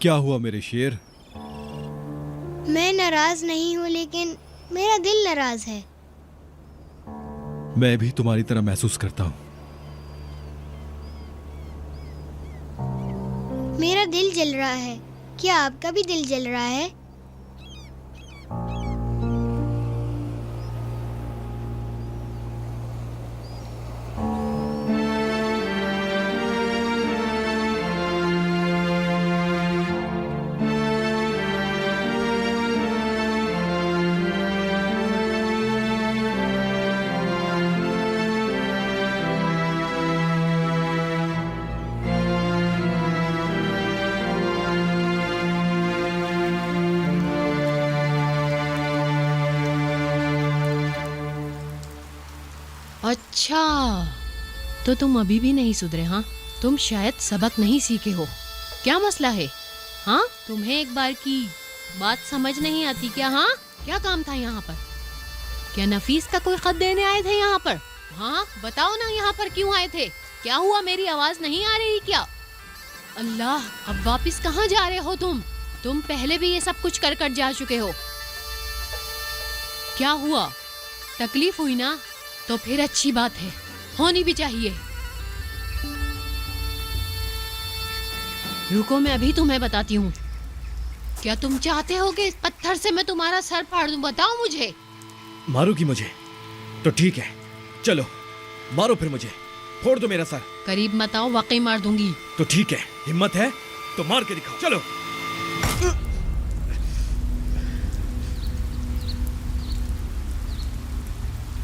क्या हुआ मेरे शेर? मैं नाराज नहीं हूँ, लेकिन मेरा दिल नाराज है। मैं भी तुम्हारी तरह महसूस करता हूँ। मेरा दिल जल रहा है। क्या आपका भी दिल जल रहा है? अच्छा, तो तुम अभी भी नहीं सुधरे? हाँ, तुम शायद सबक नहीं सीखे हो। क्या मसला है? हाँ, तुम्हें एक बार की बात समझ नहीं आती क्या? हाँ, क्या काम था यहाँ पर? क्या नफीस का कोई खत देने आए थे यहाँ पर? हाँ, बताओ ना, यहाँ पर क्यों आए थे? क्या हुआ, मेरी आवाज नहीं आ रही क्या? अल्लाह, अब वापिस कहाँ जा रहे हो तुम? तुम पहले भी ये सब कुछ कर कर जा चुके हो। क्या हुआ, तकलीफ हुई ना? तो फिर अच्छी बात है, होनी भी चाहिए। रुको, मैं अभी तुम्हें बताती हूँ। क्या तुम चाहते हो कि इस पत्थर से मैं तुम्हारा सर फाड़ दूं? बताओ मुझे। मारोगी मुझे? तो ठीक है, चलो मारो फिर मुझे, फोड़ दो मेरा सर। करीब मत आओ, वाकई मार दूंगी। तो ठीक है, हिम्मत है तो मार के दिखाओ, चलो।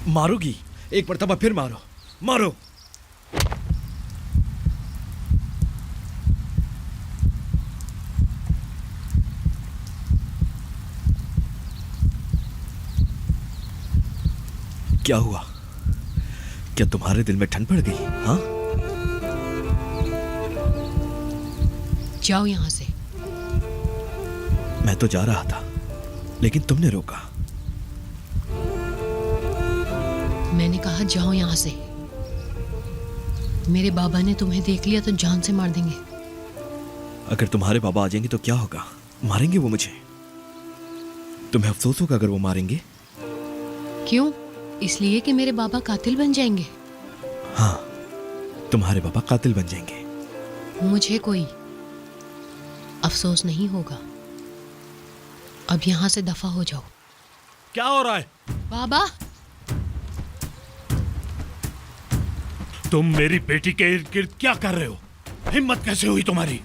मारोगी? एक मर्तबा फिर मारो, मारो। क्या हुआ? क्या तुम्हारे दिल में ठंड पड़ गई? हाँ, जाओ यहाँ से। मैं तो जा रहा था, लेकिन तुमने रोका। मैंने कहा जाओ यहाँ से। मेरे बाबा ने तुम्हें देख लिया तो जान से मार देंगे। अगर तुम्हारे बाबा आ जाएंगे तो क्या होगा? मारेंगे वो मुझे? तुम्हें अफसोस होगा अगर वो मारेंगे? क्यों? इसलिए कि मेरे बाबा कातिल बन जाएंगे? हाँ, तुम्हारे बाबा कातिल बन जाएंगे। मुझे कोई अफसोस नहीं होगा। अब यहाँ से दफा हो जाओ। क्या हो रहा है? बाबा, तुम मेरी बेटी के इर्द गिर्द क्या कर रहे हो? हिम्मत कैसे हुई तुम्हारी?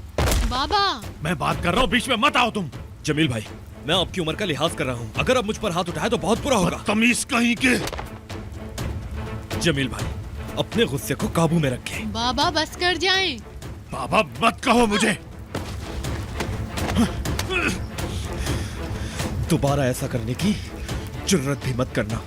बाबा, मैं बात कर रहा हूँ, बीच में मत आओ तुम। जमील भाई, मैं आपकी उम्र का लिहाज कर रहा हूँ। अगर आप मुझ पर हाथ उठाए तो बहुत बुरा होगा। तमीज कहीं के। जमील भाई, अपने गुस्से को काबू में रखें। बाबा बस कर जाएं। बाबा मत कहो मुझे। दोबारा ऐसा करने की जुर्रत भी मत करना।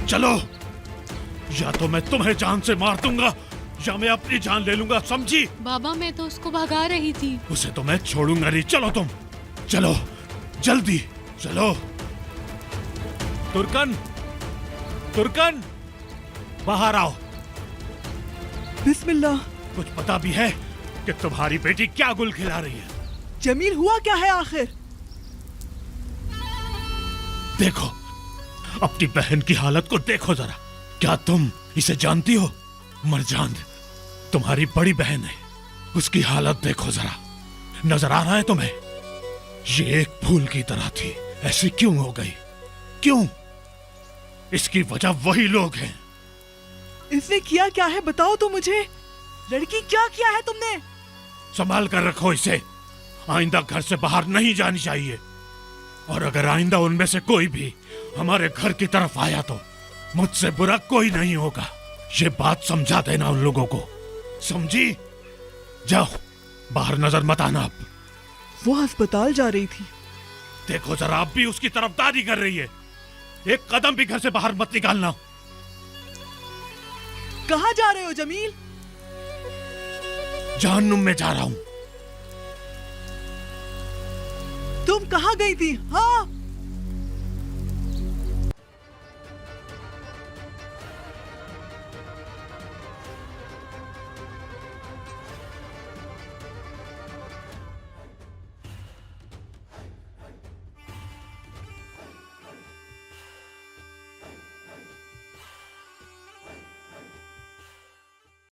चलो, या तो मैं तुम्हें जान से मार दूंगा या मैं अपनी जान ले लूंगा, समझी? बाबा, मैं तो उसको भगा रही थी। उसे तो मैं छोड़ूंगा नहीं। चलो तुम, चलो जल्दी चलो। तुर्कन, तुर्कन, बाहर आओ। बिस्मिल्लाह। कुछ पता भी है कि तुम्हारी बेटी क्या गुल खिला रही है? जमील, हुआ क्या है आखिर? देखो, अपनी बहन की हालत को देखो जरा। क्या तुम इसे जानती हो? मरजान तुम्हारी बड़ी बहन है, उसकी हालत देखो जरा। नजर आ रहा है तुम्हें? ये एक फूल की तरह थी, ऐसी क्यों हो गई? क्यों? इसकी वजह वही लोग हैं। इसने किया क्या है, बताओ तो मुझे। लड़की, क्या किया है तुमने? संभाल कर रखो इसे। आइंदा घर से बाहर नहीं जानी चाहिए, और अगर आइंदा उनमें से कोई भी हमारे घर की तरफ आया तो मुझसे बुरा कोई नहीं होगा। ये बात समझा देना उन लोगों को, समझी? जाओ, बाहर नजर मत आना। अब वो अस्पताल जा रही थी। देखो जरा, अब भी उसकी तरफदारी कर रही है। एक कदम भी घर से बाहर मत निकालना। कहाँ जा रहे हो जमील? जहन्नुम में जा रहा हूं। तुम कहाँ गई थी? हाँ